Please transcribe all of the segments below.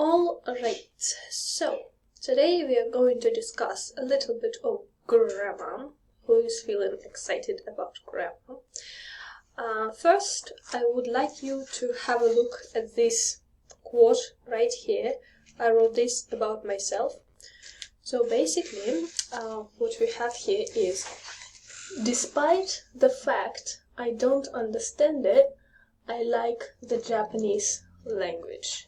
All right, so today we are going to discuss a little bit of grammar. Who is feeling excited about grammar? First, I would like you to have a look at this quote right here. I wrote this about myself. So basically, what we have here is, despite the fact I don't understand it, I like the Japanese language.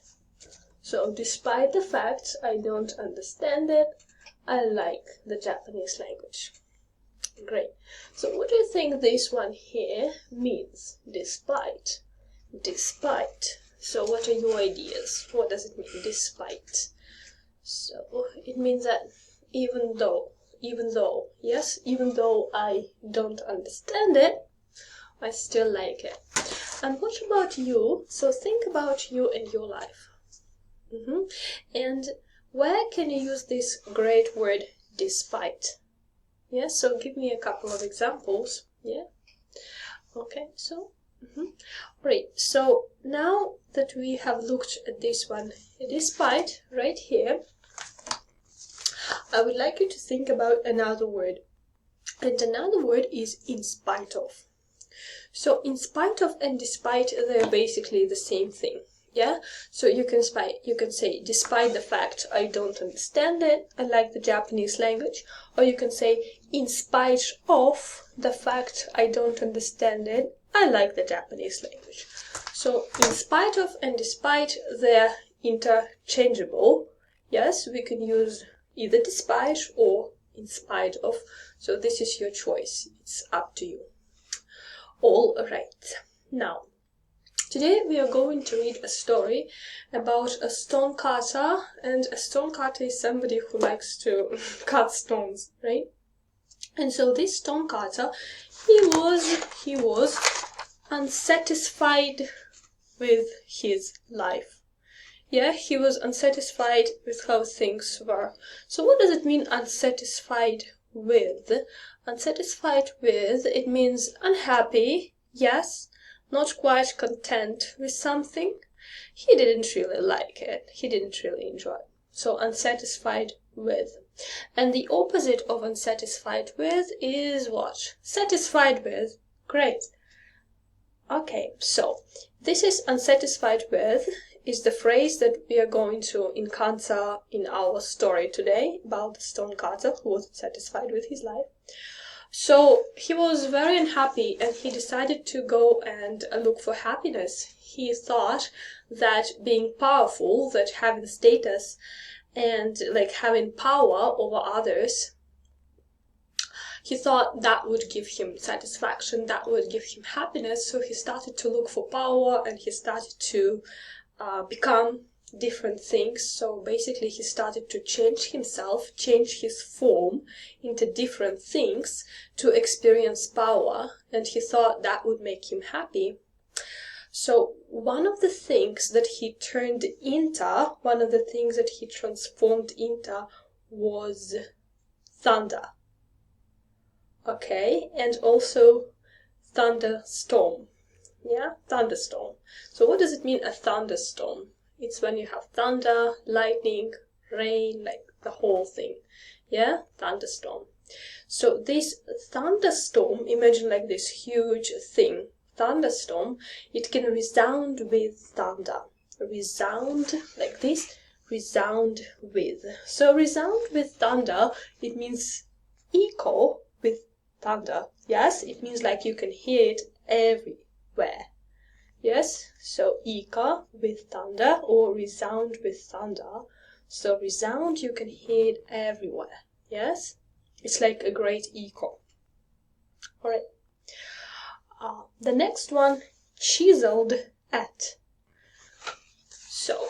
So despite the fact I don't understand it, I like the Japanese language. Great. So what do you think this one here means? Despite. Despite. So what are your ideas? What does it mean, despite? So it means that even though, yes, even though I don't understand it, I still like it. And what about you? So think about you and your life. And where can you use this great word despite? Yeah, so give me a couple of examples. Yeah. Okay, so Right, so now that we have looked at this one, despite, right here, I would like you to think about another word. And another word is in spite of. So in spite of and despite, they're basically the same thing. Yeah, so you can say, despite the fact I don't understand it, I like the Japanese language. Or you can say, in spite of the fact I don't understand it, I like the Japanese language. So in spite of and despite, they're interchangeable. Yes, we can use either despite or in spite of. So this is your choice. It's up to you. All right. Now, today we are going to read a story about a stone cutter, and a stone cutter is somebody who likes to cut stones, right? And so this stone cutter, he was unsatisfied with his life. Yeah, he was unsatisfied with how things were. So what does it mean, unsatisfied with? Unsatisfied with, it means unhappy, yes, not quite content with something. He didn't really like it. He didn't really enjoy it. So unsatisfied with. And the opposite of unsatisfied with is what? Satisfied with. Great. Okay, so this is unsatisfied with is the phrase that we are going to encounter in our story today about the stone cutter who was satisfied with his life. So he was very unhappy and he decided to go and look for happiness. He thought that being powerful, that having status and like having power over others, he thought that would give him satisfaction, that would give him happiness. So he started to look for power and he started to become different things. So basically he started to change himself, change his form into different things to experience power, and he thought that would make him happy. So one of the things that he turned into, one of the things that he transformed into was thunder. Okay, and also thunderstorm. Yeah, thunderstorm. So what does it mean, a thunderstorm? It's when you have thunder, lightning, rain, like the whole thing. Yeah, thunderstorm. So this thunderstorm, imagine like this huge thing. Thunderstorm, it can resound with thunder. Resound like this, resound with. So resound with thunder, it means echo with thunder. Yes, it means like you can hear it everywhere. Yes, so echo with thunder or resound with thunder. So resound, you can hear it everywhere. Yes, it's like a great echo. All right. The next one, chiseled at. So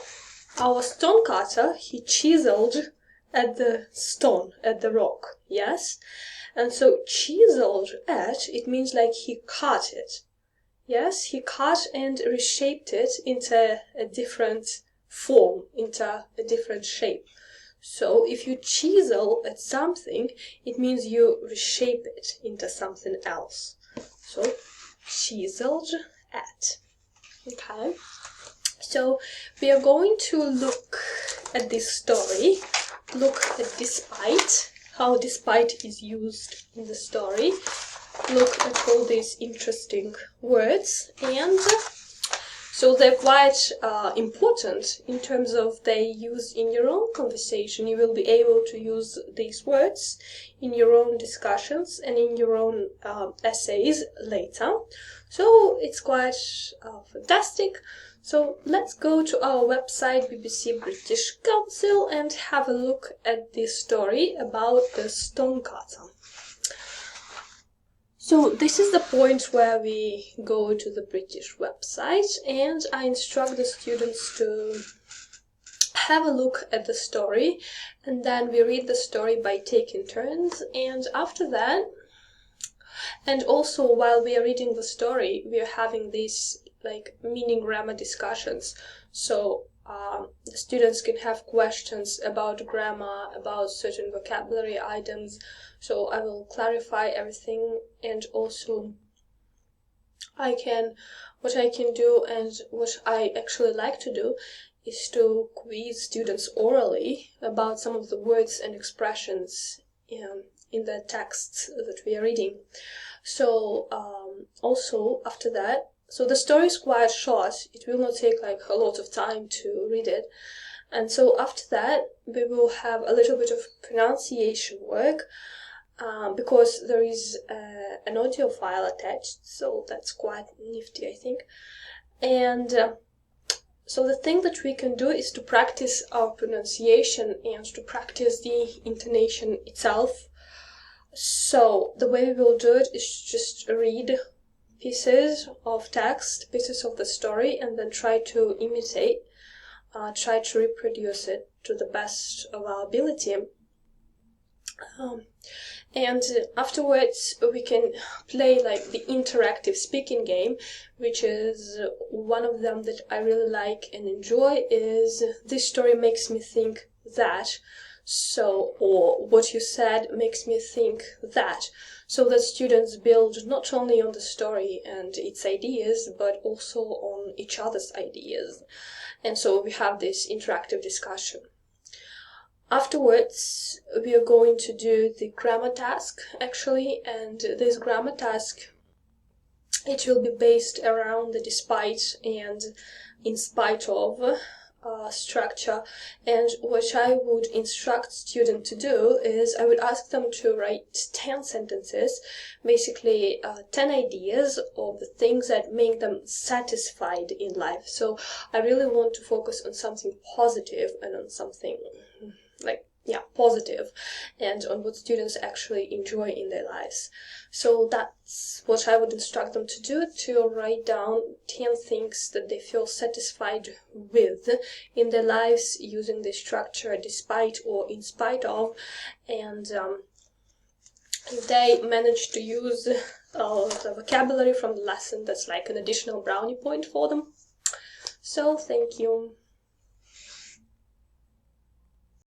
our stone cutter, he chiseled at the stone, at the rock. Yes, and so chiseled at, it means like he cut it. Yes, he cut and reshaped it into a different form, into a different shape. So if you chisel at something, it means you reshape it into something else. So chiseled at. Okay, so we are going to look at this story, look at despite, how despite is used in the story, look at all these interesting words, and so they're quite important in terms of their use in your own conversation. You will be able to use these words in your own discussions and in your own essays later. So it's quite fantastic. So let's go to our website, BBC British Council, and have a look at this story about the stonecutter. So this is the point where we go to the British website, and I instruct the students to have a look at the story, and then we read the story by taking turns, and after that, and also while we are reading the story, we are having these like meaning grammar discussions. So the students can have questions about grammar, about certain vocabulary items. So I will clarify everything, and also what I can do and what I actually like to do is to quiz students orally about some of the words and expressions in the texts that we are reading. So also after that, so the story is quite short, it will not take like a lot of time to read it. And so after that, we will have a little bit of pronunciation work, because there is an audio file attached, so that's quite nifty, I think. And so the thing that we can do is to practice our pronunciation and to practice the intonation itself. So the way we will do it is just read pieces of text, pieces of the story, and then try to imitate, try to reproduce it to the best of our ability. And afterwards we can play like the interactive speaking game, which is one of them that I really like and enjoy, is this story makes me think that. So, or what you said makes me think that. So that students build not only on the story and its ideas, but also on each other's ideas. And so we have this interactive discussion. Afterwards, we are going to do the grammar task, actually, and this grammar task, it will be based around the despite and in spite of structure. And what I would instruct students to do is I would ask them to write 10 sentences, basically 10 ideas of the things that make them satisfied in life. So I really want to focus on something positive and on something positive, and on what students actually enjoy in their lives. So that's what I would instruct them to do, to write down 10 things that they feel satisfied with in their lives using the structure despite or in spite of. And if they manage to use the vocabulary from the lesson, that's like an additional brownie point for them. So thank you.